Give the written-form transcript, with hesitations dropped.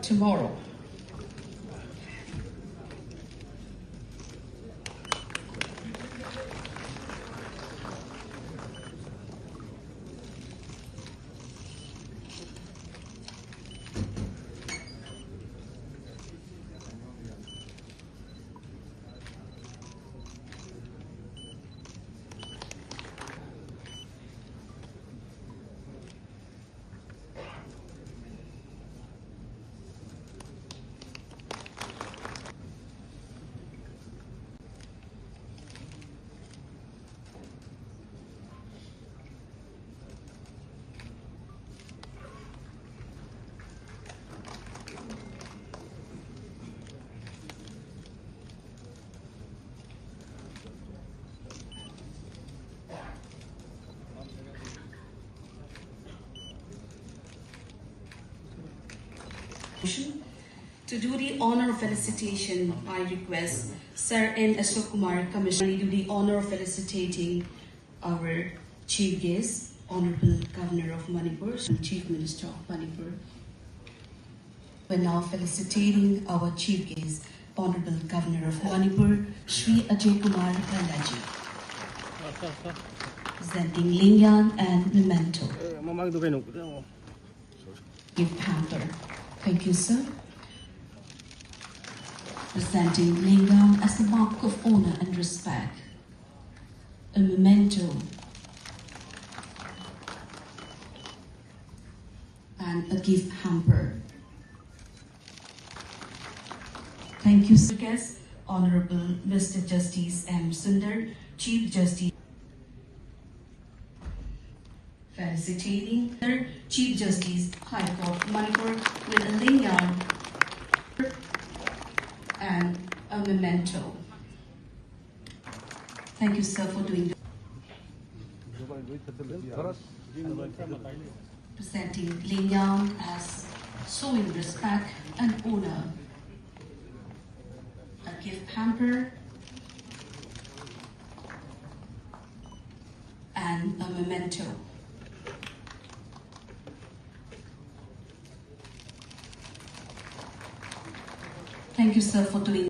tomorrow. To do the honor of felicitation, I request Sir N. Ashok Kumar, Commissioner, to do the honor of felicitating our Chief Guest, Honorable Governor of Manipur, Chief Minister of Manipur. We're now felicitating our Chief Guest, Honorable Governor of Manipur, Shri Ajay Kumar Balaji, presenting Lingyan and Memento. Give pamper. Thank you, sir. Presenting Lingam as a mark of honor and respect, a memento, and a gift hamper. Thank you, sir. Guest, Honorable Mr. Justice M. Sundar, Chief Justice. Felicitating Sir Chief Justice, High Court, Manipur, with a lingam and a memento. Thank you, sir, for doing this. Presenting lingam as showing respect and honor. A gift hamper and a memento. Thank you, sir, for doing